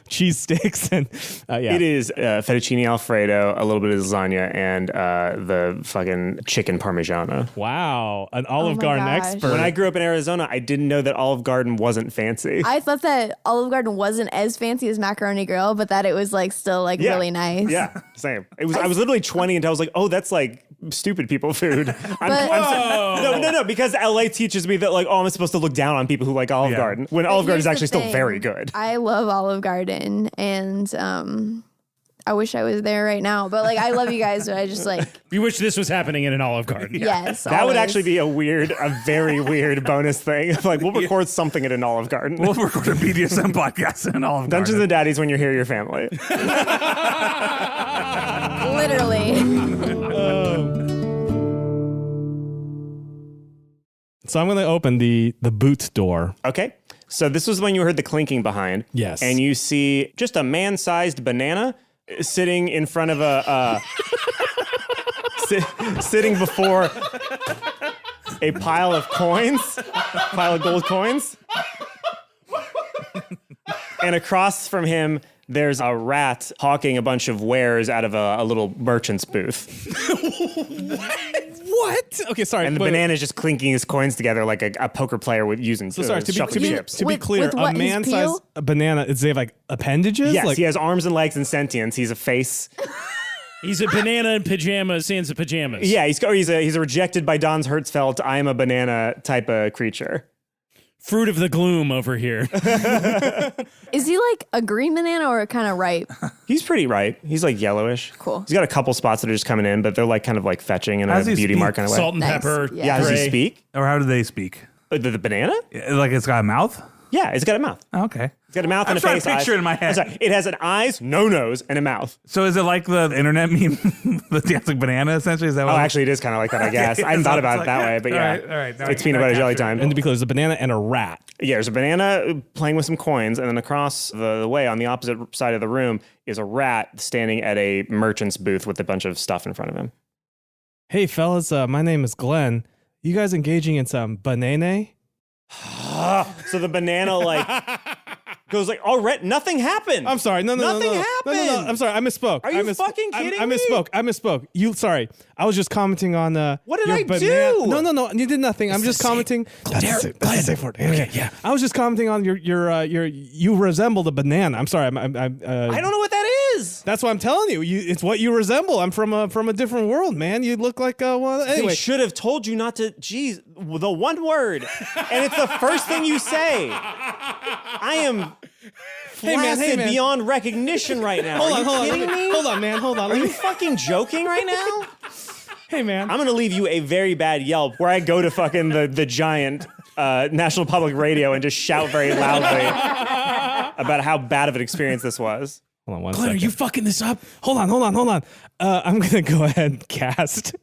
cheese sticks and It is fettuccine Alfredo, a little bit of lasagna, and the fucking chicken parmigiana. Wow, an Olive my Garden gosh. expert. When I grew up in Arizona, I didn't know that Olive Garden wasn't fancy. I thought that Olive Garden wasn't as fancy as Macaroni Grill, but that it was like still like really nice. Yeah, same. I was literally 20 and I was like, oh, that's like stupid people food. No, because LA teaches me that like, oh, I'm supposed to look down on people who like Olive Garden when Olive Garden is Here's actually the still very thing. good. I love Olive Garden, and I wish I was there right now. But like, I love you guys, but I just like We wish this was happening in an Olive Garden. yes. That would always. actually be a very weird bonus thing. Like, we'll record something at an Olive Garden. We'll record a BDSM podcast and all of Dungeons and Daddies when you're here, your family. literally. So I'm going to open the boot door. Okay. So this was when you heard the clinking behind. Yes. And you see just a man-sized banana sitting in front of a... sitting before a pile of gold coins. And across from him, there's a rat hawking a bunch of wares out of a little merchant's booth. What? Okay, sorry. And the banana is just clinking his coins together like a poker player with using shuffling chips. To be With clear, what, a his man-sized peel? banana, does they have like appendages? Yes, like, he has arms and legs and sentience. He's a face. He's a banana in pajamas, sans the pajamas. Yeah, he's a rejected by Don's Hertzfeld, I am a banana type of creature. Fruit of the gloom over here. Is he like a green banana or kind of ripe? He's pretty ripe. He's like yellowish. Cool. He's got a couple spots that are just coming in, but they're like kind of like fetching in How a does he beauty speak? mark kind of way. Salt and Nice. pepper. Yeah. Yeah, does he gray. speak? Or how do they speak? The banana? Like it's got a mouth? Yeah, it's got a mouth. Oh, okay. It's got a mouth I'm and a trying face. to picture eyes. it in my head. I'm sorry. It has an eyes, no nose, and a mouth. So is it like the internet meme, the dancing banana, essentially? Is that what Oh, actually, it is kind of like that, I guess. I hadn't thought about it that way, but yeah. All right. Now I It's can peanut butter jelly capture it. time. and to be clear, there's a banana and a rat. Yeah, there's a banana playing with some coins, and then across the way on the opposite side of the room is a rat standing at a merchant's booth with a bunch of stuff in front of him. Hey, fellas, my name is Glenn. You guys engaging in some banana? So the banana like goes like, "Oh, nothing happened." I'm sorry. No. Nothing No. happened. I'm sorry. I misspoke. Are you fucking kidding I me? misspoke. You sorry. I was just commenting on What did your I banana. do? No. You did nothing. I'm just commenting. That's a safe word. Okay, yeah. I was just commenting on your you resemble the banana. I'm sorry. I don't know what that is. That's what I'm telling you. It's what you resemble. I'm from a different world, man. You look like one. Anyway, They should have told you not to. Geez, the one word, and it's the first thing you say. I am flaccid man. beyond recognition right now. hold Are on, you hold on. kidding me? Hold on, man. Hold on. Are you fucking joking right now? Hey, man. I'm gonna leave you a very bad Yelp where I go to fucking the giant National Public Radio and just shout very loudly about how bad of an experience this was. Hold on one Glenn, are second. you fucking this up? Hold on. I'm going to go ahead and cast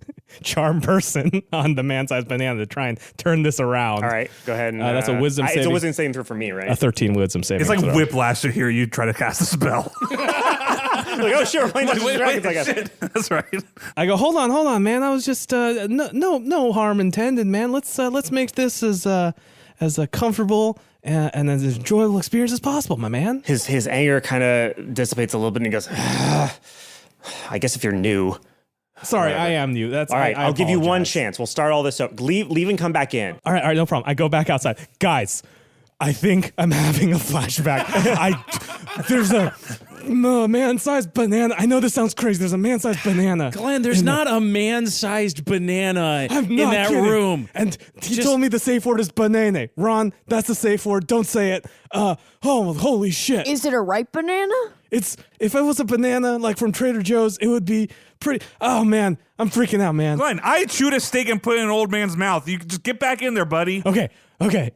Charm Person on the man-sized banana to try and turn this around. All right, go ahead. And, That's a wisdom It's a saving- wisdom saving throw for me, right? A 13 wisdom saving It's like throw. whiplash to hear you try to cast a spell. Like, oh, sure, we're playing Dungeons and Dragons, I guess. shit. That's right. I go, hold on, man. I was just no harm intended, man. Let's make this as comfortable and as enjoyable experience as possible, my man. His anger kind of dissipates a little bit, and he goes, I guess if you're new. Sorry, Whatever. I am new. That's All right, I I'll give you one apologize. chance. We'll start all this up. Leave and come back in. All right, no problem. I go back outside. Guys, I think I'm having a flashback. There's a man-sized banana. I know this sounds crazy. There's a man-sized banana. Glenn, there's not a man-sized banana in that room. And he told me the safe word is banana. Ron, that's the safe word. Don't say it. Holy shit. Is it a ripe banana? If it was a banana like from Trader Joe's, it would be pretty. Oh man, I'm freaking out, man. Glenn, I chewed a steak and put it in an old man's mouth. You just get back in there, buddy. Okay.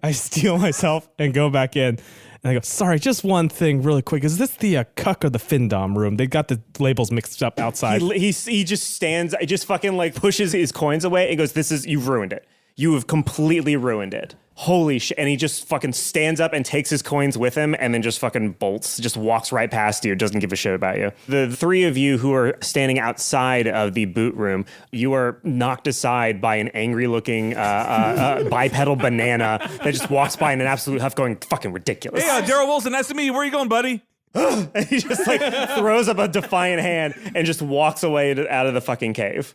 I steal myself and go back in. And I go, sorry, just one thing really quick. Is this the cuck or the Findom room? They got the labels mixed up outside. He just stands, he just fucking like pushes his coins away and goes, you've ruined it. You have completely ruined it. Holy shit. And he just fucking stands up and takes his coins with him and then just fucking bolts, just walks right past you, doesn't give a shit about you. The three of you who are standing outside of the boot room, you are knocked aside by an angry looking bipedal banana that just walks by in an absolute huff going, fucking ridiculous. Hey, Darryl Wilson, nice to meet you. Where are you going, buddy? And he just like throws up a defiant hand and just walks away out of the fucking cave.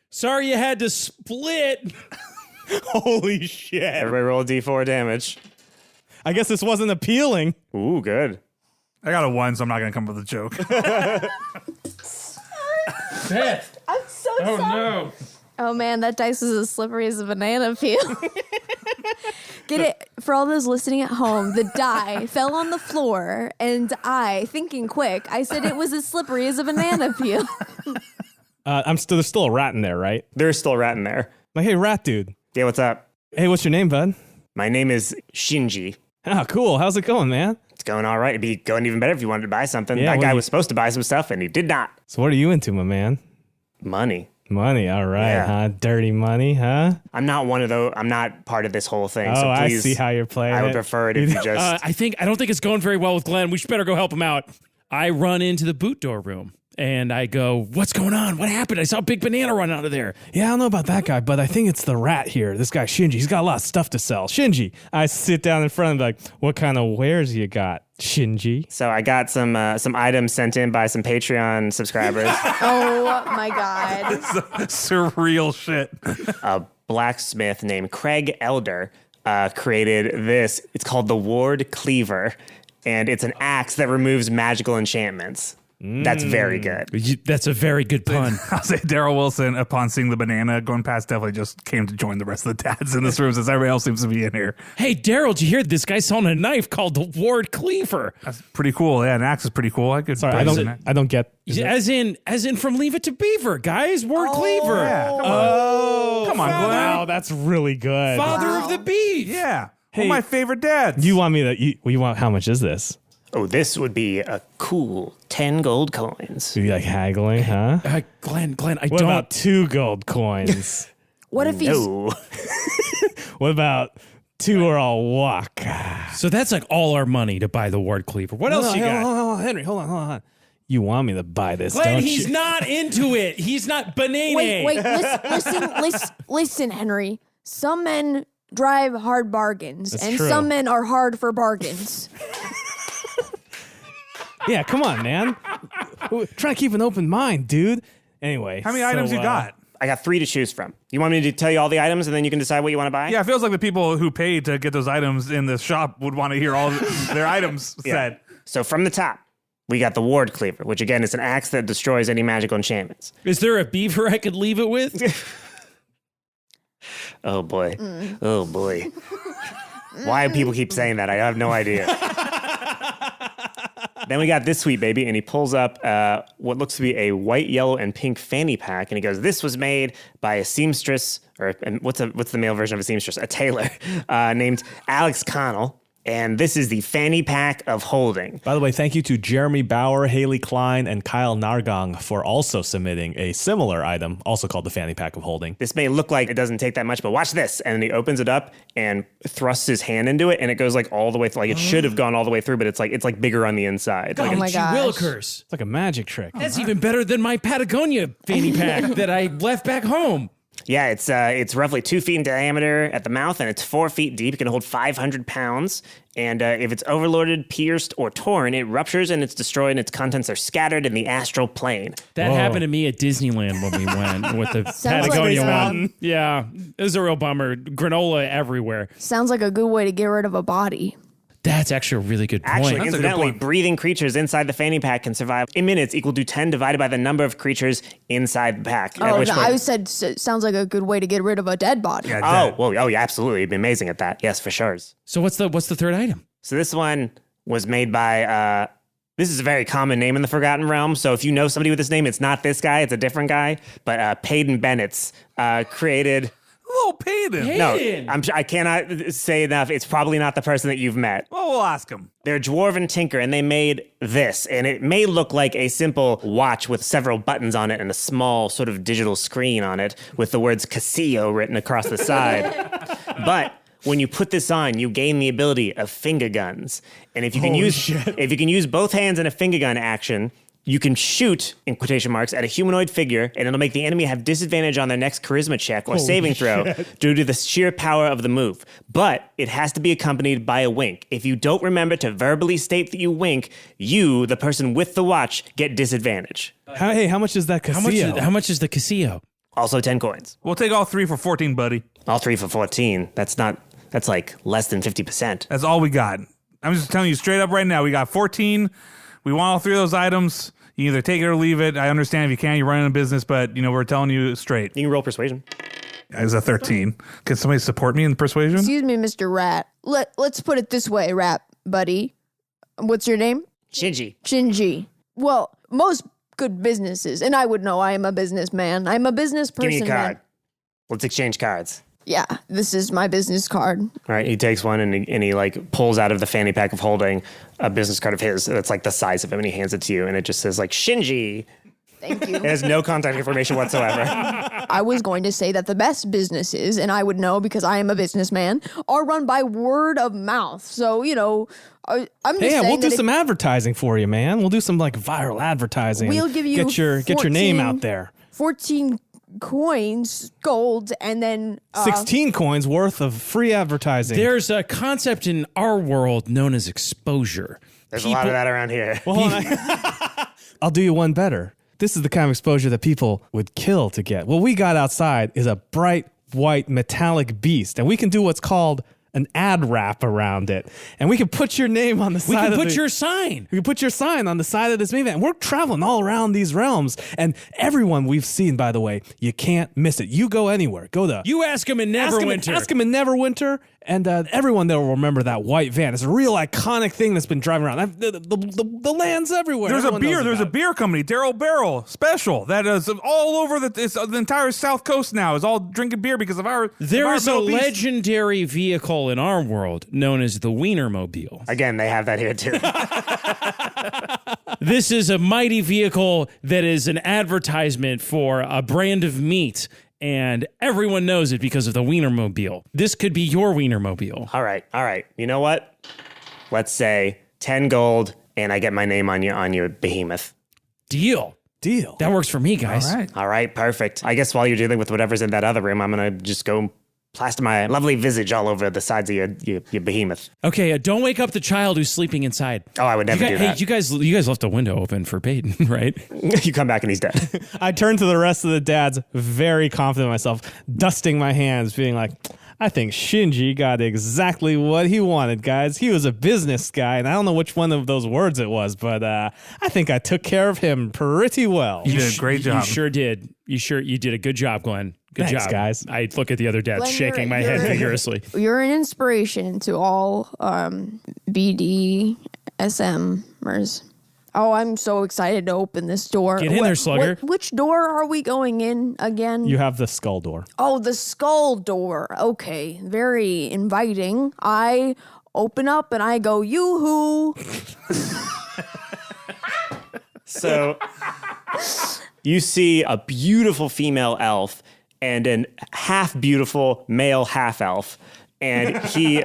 Sorry you had to split. Holy shit. Everybody roll a d4 damage. I guess this wasn't appealing. Ooh, good. I got a 1, so I'm not going to come up with a joke. Beth. I'm so sorry. No. Oh man, that dice is as slippery as a banana peel. Get it? For all those listening at home, the die fell on the floor, and I, thinking quick, I said it was as slippery as a banana peel. There's still a rat in there, right? There's still a rat in there. Like, hey, rat dude. Yeah, what's up? Hey, what's your name, bud? My name is Shinji. Oh, cool. How's it going, man? It's going all right. It'd be going even better if you wanted to buy something. Yeah, that guy was supposed to buy some stuff, and he did not. So what are you into, my man? Money. Money, all right, Yeah. huh? Dirty money, huh? I'm not one of those. I'm not part of this whole thing. Oh, so I please, see how you're playing I would it. prefer it if you just. I don't think it's going very well with Glenn. We should better go help him out. I run into the boot door room and I go, what's going on? What happened? I saw a big banana run out of there. Yeah, I don't know about that guy, but I think it's the rat here. This guy, Shinji, he's got a lot of stuff to sell. Shinji, I sit down in front of him like, what kind of wares you got, Shinji? So I got some items sent in by some Patreon subscribers. Oh my god. Surreal shit. A blacksmith named Craig Elder created this. It's called the Ward Cleaver, and it's an axe that removes magical enchantments. That's very good. That's a very good pun. I'll say Darryl Wilson, upon seeing the banana going past, definitely just came to join the rest of the dads in this room since everybody else seems to be in here. Hey, Darryl, did you hear this guy's selling a knife called the Ward Cleaver? That's pretty cool. Yeah, an axe is pretty cool. I could. Sorry, I don't get. As in from Leave It to Beaver, guys. Ward Cleaver. Yeah, come on, Glenn. Wow, that's really good. Father of the beef. Yeah. Hey, One of my favorite dads. You want me to? You want? How much is this? Oh, this would be a cool 10 gold coins. You like haggling, huh? Glenn, I What don't. about 2 gold coins? What if he's No. What about 2 or I'll walk? So that's like all our money to buy the Ward Cleaver. What else you got? Hold on, Henry, hold on. You want me to buy this, Glenn, don't he's you? not into it. He's not banana. Wait, listen, Henry. Some men drive hard bargains, and true. some men are hard for bargains. Yeah, come on, man. Try to keep an open mind, dude. Anyway. How many items you got? I got 3 to choose from. You want me to tell you all the items and then you can decide what you want to buy? Yeah, it feels like the people who paid to get those items in the shop would want to hear all their items said. So from the top, we got the Ward Cleaver, which again is an axe that destroys any magical enchantments. Is there a beaver I could leave it with? Oh boy. Oh boy. Why people keep saying that, I have no idea. Then we got this sweet baby, and he pulls up what looks to be a white, yellow, and pink fanny pack, and he goes, "This was made by a seamstress, or what's the male version of a seamstress? A tailor named Alex Connell." And this is the fanny pack of holding. By the way, thank you to Jeremy Bauer, Haley Klein, and Kyle Nargong for also submitting a similar item, also called the fanny pack of holding. This may look like it doesn't take that much, but watch this. And he opens it up and thrusts his hand into it, and it goes like all the way through. Like it should have gone all the way through, but it's like bigger on the inside. Oh my Gee gosh. Willikers. It's like a magic trick. That's even better than my Patagonia fanny pack that I left back home. Yeah, it's roughly 2 feet in diameter at the mouth, and it's 4 feet deep. It can hold 500 pounds. And if it's overloaded, pierced, or torn, it ruptures and it's destroyed, and its contents are scattered in the astral plane. That happened to me at Disneyland when we went with the Patagonia one. Yeah, it was a real bummer. Granola everywhere. Sounds like a good way to get rid of a body. That's actually a really good point. Actually, That's a good incidentally, point. breathing creatures inside the fanny pack can survive in minutes equal to 10 divided by the number of creatures inside the pack. Oh, no, I said sounds like a good way to get rid of a dead body. Yeah, Yeah, absolutely. You'd be amazing at that. Yes, for sure. So what's the third item? So this one was made by, this is a very common name in the Forgotten Realm. So if you know somebody with this name, it's not this guy, it's a different guy. But Payton Bennett's created... Little Payton. No, I cannot say enough. It's probably not the person that you've met. Well, we'll ask him. They're Dwarven Tinker, and they made this. And it may look like a simple watch with several buttons on it and a small sort of digital screen on it with the words Casio written across the side. But when you put this on, you gain the ability of finger guns. And if you can use both hands in a finger gun action, you can shoot, in quotation marks, at a humanoid figure, and it'll make the enemy have disadvantage on their next charisma check or saving throw due to the sheer power of the move. But it has to be accompanied by a wink. If you don't remember to verbally state that you wink, you, the person with the watch, get disadvantage. Hey, how much is that Casio? How much is the Casio? Also 10 coins. We'll take all 3 for 14, buddy. All 3 for 14. That's like less than 50%. That's all we got. I'm just telling you straight up right now. We got 14. We want all 3 of those items. You either take it or leave it. I understand if you can, you're running a business, but we're telling you straight. You can roll persuasion. It's a 13. Can somebody support me in persuasion? Excuse me, Mr. Rat. Let's put it this way, Rat buddy. What's your name? Shinji. Shinji. Well, most good businesses, and I would know I am a businessman. I'm a business person. Give me a card. man. Let's exchange cards. Yeah, this is my business card. All right, he takes one and he like pulls out of the fanny pack of holding a business card of his that's like the size of him, and he hands it to you, and it just says like Shinji. Thank you. It has no contact information whatsoever. I was going to say that the best businesses, and I would know because I am a businessman, are run by word of mouth. So, I'm just Yeah, saying we'll do that some advertising for you, man. We'll do some like viral advertising. We'll give you get your name 14 out there. 14 coins, gold, and then 16 coins worth of free advertising. There's a concept in our world known as exposure. There's a lot of that around here. I'll do you one better. This is the kind of exposure that people would kill to get. What we got outside is a bright white metallic beast, and we can do what's called an ad wrap around it. And we can put your name on the side We can of put your sign. We can put your sign on the side of this minivan. We're traveling all around these realms. And everyone we've seen, by the way, you can't miss it. You go anywhere. Go to... You ask him in Neverwinter. Ask him in Neverwinter, and everyone there will remember that white van. It's a real iconic thing that's been driving around. The land's everywhere. There's Everyone knows There's a about it. beer company, Darryl Barrel Special, that is all over the entire South Coast now. Is all drinking beer because of our. There is a metal beast. legendary vehicle in our world known as the Wienermobile. Again, they have that here too. This is a mighty vehicle that is an advertisement for a brand of meat, and everyone knows it because of the Wienermobile. This could be your Wienermobile. All right. You know what? Let's say 10 gold, and I get my name on your behemoth. Deal. That works for me, guys. All right. All right, perfect. I guess while you're dealing with whatever's in that other room, I'm gonna just go plaster my lovely visage all over the sides of your behemoth. Okay, don't wake up the child who's sleeping inside. Oh, I would never do that. Hey, you guys left a window open for Peyton, right? You come back and he's dead. I turned to the rest of the dads, very confident in myself, dusting my hands, being like, I think Shinji got exactly what he wanted, guys. He was a business guy, and I don't know which one of those words it was, but I think I took care of him pretty well. You did a great job. You sure did. You did a good job, Glenn. Good Thanks, job, guys. I look at the other dads Glenn, shaking my you're- head vigorously. You're an inspiration to all BDSMers. Oh, I'm so excited to open this door. Get in there, Slugger. Which door are we going in again? You have the skull door. Oh, the skull door. Okay, very inviting. I open up and I go, yoo-hoo. So you see a beautiful female elf and an half beautiful male half elf. And he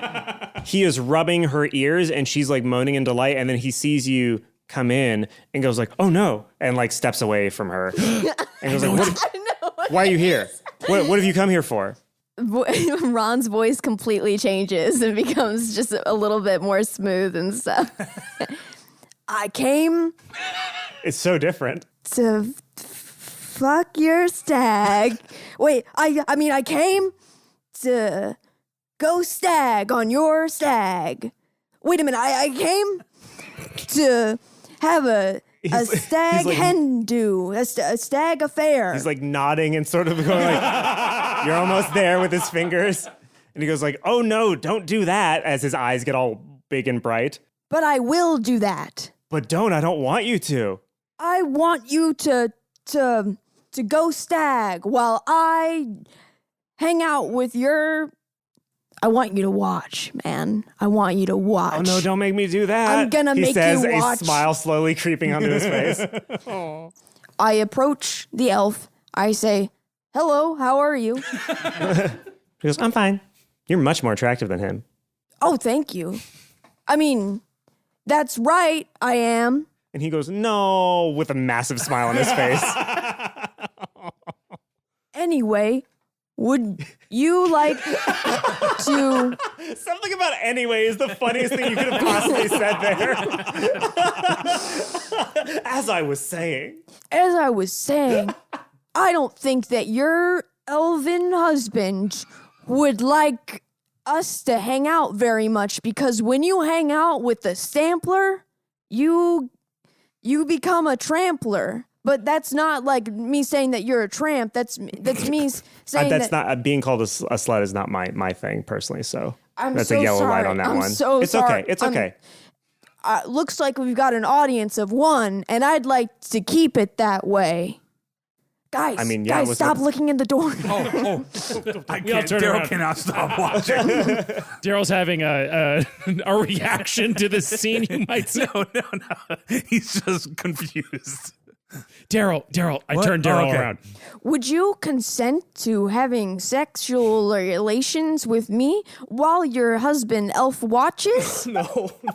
is rubbing her ears and she's like moaning in delight. And then he sees you come in and goes like, oh no, and like steps away from her. And goes like, why are you here? What have you come here for? Ron's voice completely changes and becomes just a little bit more smooth and stuff. I came It's so different. to fuck your stag. Wait, I came to go stag on your stag. Wait a minute, I came to have a stag hen do, a stag affair. He's like nodding and sort of going like, you're almost there with his fingers. And he goes like, oh no, don't do that, as his eyes get all big and bright. But I will do that. But I don't want you to. I want you to go stag while I hang out with your... I want you to watch, man. I want you to watch. Oh no, don't make me do that. I'm gonna make you says, watch. a smile slowly creeping onto his face. I approach the elf. I say, hello, how are you? He goes, I'm fine. You're much more attractive than him. Oh, thank you. I mean, that's right, I am. And he goes, no, with a massive smile on his face. Anyway, would you like to... Something about anyway is the funniest thing you could have possibly said there. As I was saying, I don't think that your elven husband would like us to hang out very much, because when you hang out with the Stampler, you become a trampler. But that's not like me saying that you're a tramp. That's me saying that's not being called a slut is not my thing personally. So that's a yellow light on that one. So it's sorry. okay. It's okay. Looks like we've got an audience of one, and I'd like to keep it that way. Guys, stop looking in the door. I can't. Darryl cannot stop watching. Daryl's having a reaction to this scene, you might say. No. He's just confused. Daryl, I turned Daryl around. Would you consent to having sexual relations with me while your husband elf watches? No. We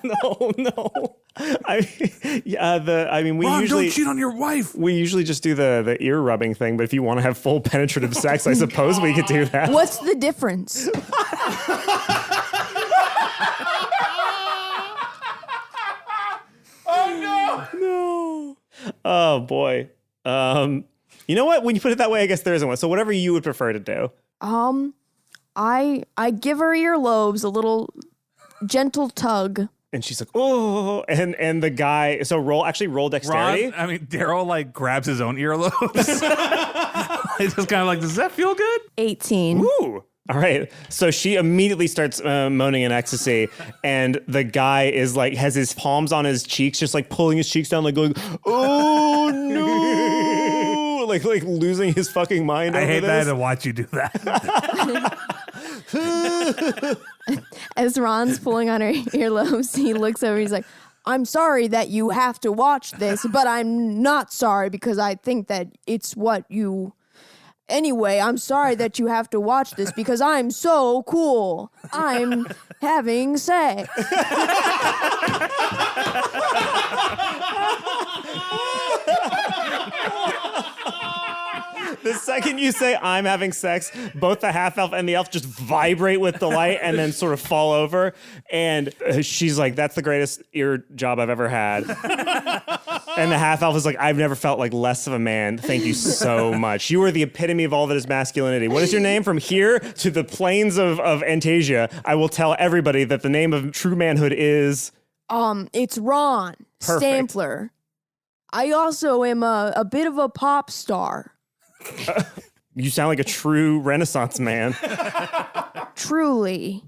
Ron, usually don't cheat on your wife. We usually just do the ear rubbing thing, but if you want to have full penetrative sex, I suppose we could do that. What's the difference? No. Oh boy. You know what? When you put it that way, I guess there isn't one. So whatever you would prefer to do. I give her earlobes a little gentle tug. And she's like, oh, and the guy. So roll dexterity. Darryl like grabs his own earlobes. He's just kind of like, does that feel good? 18. Ooh. All right. So she immediately starts moaning in ecstasy, and the guy is like, has his palms on his cheeks, just like pulling his cheeks down, like going, oh no, like losing his fucking mind. I hate that I had this. to watch you do that. As Ron's pulling on her earlobes, he looks over, he's like, I'm sorry that you have to watch this, but I'm not sorry because I think that it's what you... Anyway, I'm sorry that you have to watch this because I'm so cool. I'm having sex. The second you say I'm having sex, both the half elf and the elf just vibrate with delight and then sort of fall over. And she's like, that's the greatest ear job I've ever had. And the half elf is like, I've never felt like less of a man. Thank you so much. You are the epitome of all that is masculinity. What is your name? From here to the plains of Antasia, I will tell everybody that the name of true manhood is... It's Ron. Perfect. Stampler. I also am a bit of a pop star. You sound like a true Renaissance man. Truly.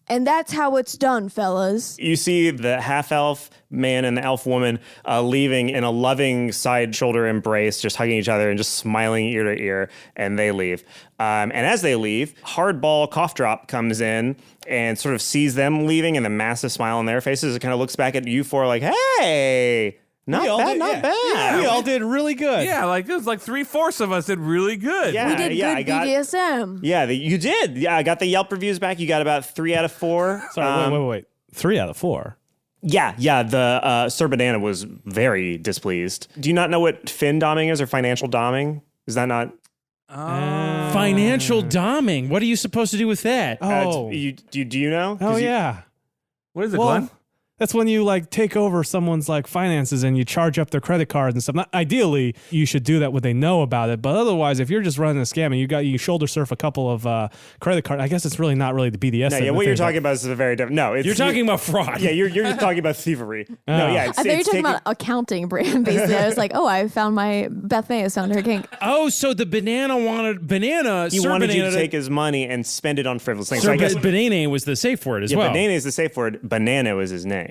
And that's how it's done, fellas. You see the half-elf man and the elf woman leaving in a loving side-shoulder embrace, just hugging each other and just smiling ear to ear, and they leave. And as they leave, Hardball Cough Drop comes in and sort of sees them leaving and the massive smile on their faces. It kind of looks back at you four like, hey... Not bad. Yeah, we all did really good. Yeah, like it was like 3/4 of us did really good. Yeah, We did good BDSM. Yeah, you did. Yeah, I got the Yelp reviews back. You got about 3 out of 4. Sorry, wait. 3 out of 4. Yeah. The Sir Banana was very displeased. Do you not know what fin doming is or financial doming? Is that not? Financial doming. What are you supposed to do with that? Oh, do you know? 'Cause yeah. What is it, Well, Glenn? that's when you like take over someone's like finances and you charge up their credit cards and stuff. Not, ideally, you should do that when they know about it. But otherwise, if you're just running a scam and you shoulder surf a couple of credit cards, I guess it's really not really the BDSM. No, yeah, what you're talking about is a very different. No, You're talking about fraud. Yeah, you're just talking about thievery. No, yeah, I thought you were talking about accounting, basically. I was like, oh, I found my Beth May has found her kink. Oh, so the banana wanted He wanted you to take his money and spend it on frivolous things. Sir So I guess banana was the safe word as well. banana is the safe word. Banana was his name. Who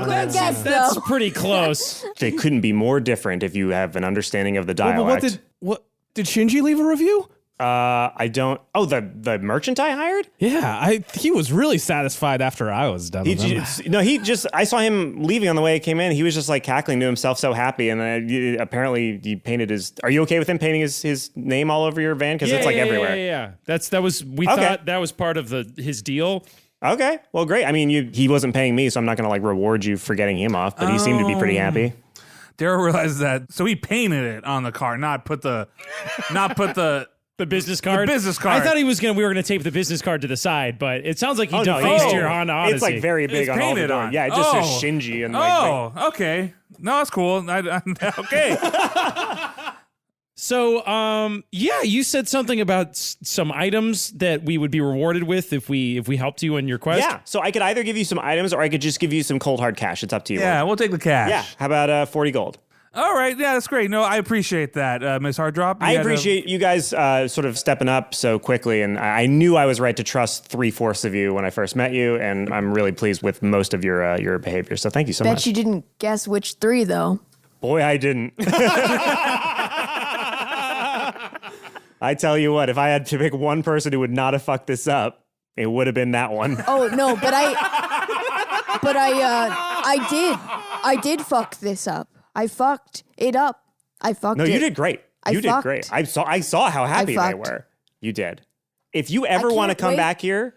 could guess, That's though? pretty close. They couldn't be more different if you have an understanding of the dialect. What did Shinji leave a review? I don't. Oh, the merchant I hired. Yeah, he was really satisfied after I was done with him. I saw him leaving on the way I came in. He was just like cackling to himself, so happy. And then apparently he painted his. Are you okay with him painting his name all over your van? Because it's like everywhere. Yeah. We thought that was part of his deal. Okay, well, great. I mean, he wasn't paying me, so I'm not going to like reward you for getting him off. But he seemed to be pretty happy. Darryl realized that, so he painted it on the car, not put the The business card? The business card. I thought we were going to tape the business card to the side, but it sounds like he defaced your Honda Odyssey. It's like very big It's on all the painted doors. on. Yeah, it just says Shinji and like. Okay. No, that's cool. Okay. So, you said something about some items that we would be rewarded with if we helped you in your quest. Yeah, so I could either give you some items or I could just give you some cold hard cash. It's up to you. Yeah, we'll take the cash. Yeah, how about 40 gold? All right. Yeah, that's great. No, I appreciate that, Miss Harddrop. I appreciate you guys sort of stepping up so quickly, and I knew I was right to trust 3/4 of you when I first met you, and I'm really pleased with most of your behavior. So thank you so much. Bet you didn't guess which 3, though. Boy, I didn't. I tell you what, if I had to pick one person who would not have fucked this up, it would have been that one. Oh no, but I did fuck this up. I fucked it up. I fucked it. No, you did great. You did fucked. great. I saw how happy they fucked. were. You did. If you ever want to can't come wait. back here,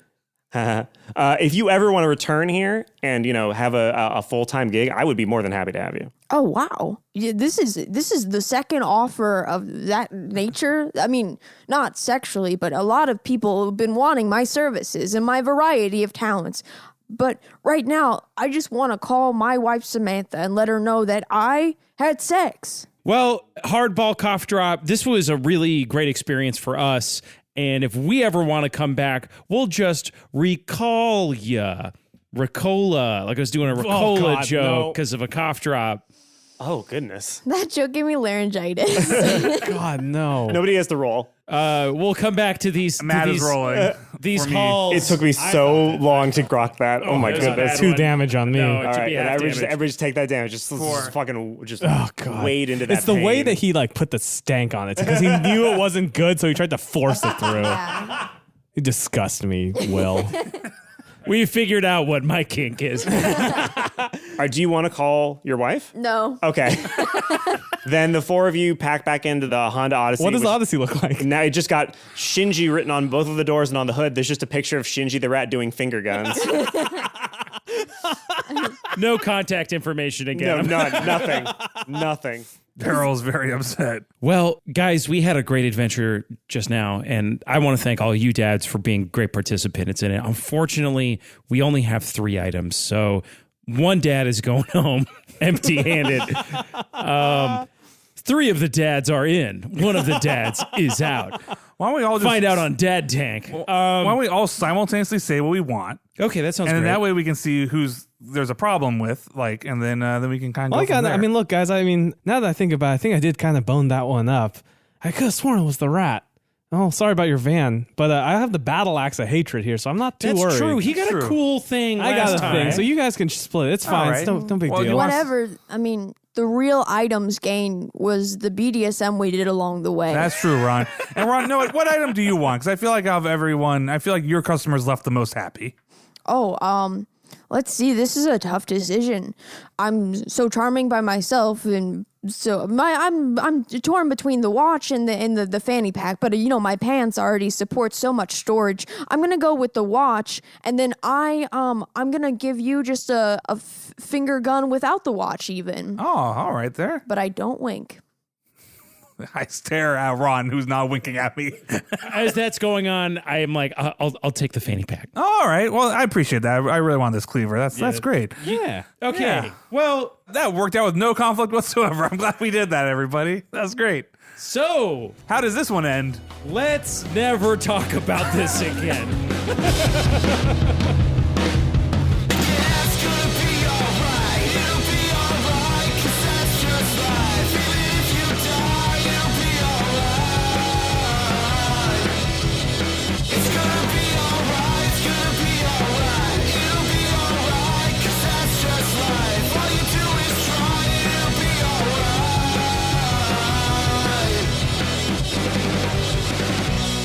if you ever want to return here and have a full-time gig, I would be more than happy to have you. Oh wow. Yeah, this is the second offer of that nature. I mean, not sexually, but a lot of people have been wanting my services and my variety of talents. But right now, I just want to call my wife Samantha and let her know that I had sex. Well, Hardball Cough Drop, this was a really great experience for us. And if we ever want to come back, we'll just recall ya. Ricola. Like I was doing a Ricola joke because of a cough drop. Oh, goodness. That joke gave me laryngitis. God, no. Nobody has to roll. We'll come back to these. Matt is rolling. These for me. halls. It took me so long to grok that. Oh, my that's a goodness. bad Two one. damage on me. No, All it should right, be and half everybody damage. just take that damage. Just fucking Oh, God. wade into that It's the way pain. that he like put the stank on it because he knew it wasn't good, so he tried to force it through. He disgusts me, Will. We figured out what my kink is. Do you want to call your wife? No. Okay. Then the four of you pack back into the Honda Odyssey. What does which- the Odyssey look like? Now it just got Shinji written on both of the doors and on the hood. There's just a picture of Shinji the rat doing finger guns. No contact information No, again. nothing. Darryl's very upset. Well, guys, we had a great adventure just now, and I want to thank all you dads for being great participants in it. Unfortunately, we only have 3 items, so one dad is going home empty-handed. 3 of the dads are in. One of the dads is out. Why don't we all just Find out on Dad Tank. why don't we all simultaneously say what we want, Okay, that sounds and then great. that way we can see who's there's a problem with, like, and then we can kind of. Go from there. I mean, look, guys. I mean, now that I think about it, I think I did kind of bone that one up. I could have sworn it was the rat. Oh, sorry about your van, but I have the battle axe of hatred here, so I'm not too That's worried. true. He got True. a cool thing I got last a time. thing, so you guys can split it. It's fine. right. It's no big Well, deal. you want- Whatever. I mean, the real items gained was the BDSM we did along the way. That's true, Ron. And Ron, no, what item do you want? Because I feel like out of everyone, I feel like your customers left the most happy. Oh, let's see. This is a tough decision. I'm so charming by myself, and so I'm torn between the watch and the fanny pack. But my pants already support so much storage. I'm gonna go with the watch, and then I'm gonna give you just a finger gun without the watch even. Oh, all right there. But I don't wink. I stare at Ron, who's not winking at me. As that's going on, I am like, I'll take the fanny pack. All right. Well, I appreciate that. I really want this cleaver. That's great. Yeah. Okay. Yeah. Well, That worked out with no conflict whatsoever. I'm glad we did that, everybody. That's great. so How does this one end? let's never talk about this again.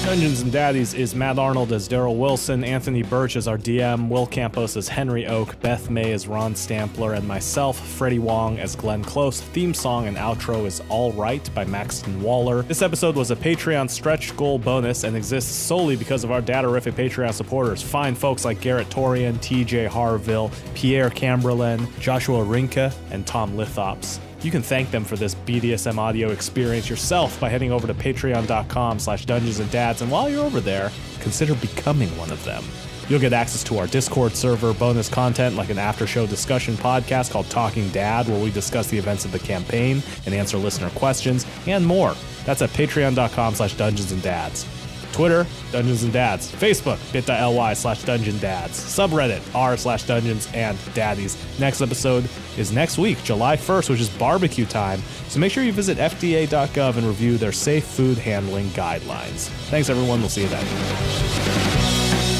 Dungeons and Daddies is Matt Arnold as Darryl Wilson, Anthony Burch as our DM, Will Campos as Henry Oak, Beth May as Ron Stampler, and myself, Freddie Wong as Glenn Close. Theme song and outro is All Right by Maxton Waller. This episode was a Patreon stretch goal bonus and exists solely because of our Dadderific Patreon supporters. Fine folks like Garrett Torian, TJ Harville, Pierre Camberlin, Joshua Rinka, and Tom Lithops. You can thank them for this BDSM audio experience yourself by heading over to patreon.com/dungeonsanddads, and while you're over there, consider becoming one of them. You'll get access to our Discord server, bonus content like an after-show discussion podcast called Talking Dad, where we discuss the events of the campaign and answer listener questions, and more. That's at patreon.com/dungeonsanddads. Twitter, Dungeons and Dads. Facebook, bit.ly/dungeondads. Subreddit, r/dungeons and daddies. Next episode is next week, July 1st, which is barbecue time. So make sure you visit fda.gov and review their safe food handling guidelines. Thanks, everyone. We'll see you then.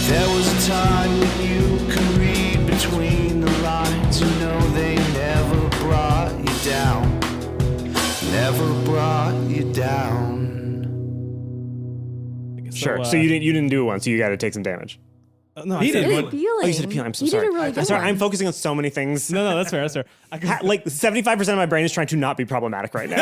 There was a time when you could read between the lines. You know they never brought you down. Never brought you down. Sure. So you didn't do one, so you got to take some damage. No, He did Really one. appealing. Oh, you said appealing. I'm so You sorry. did a really good I'm sorry. one. I'm focusing on so many things. No, that's fair. That's fair. Like 75% of my brain is trying to not be problematic right now.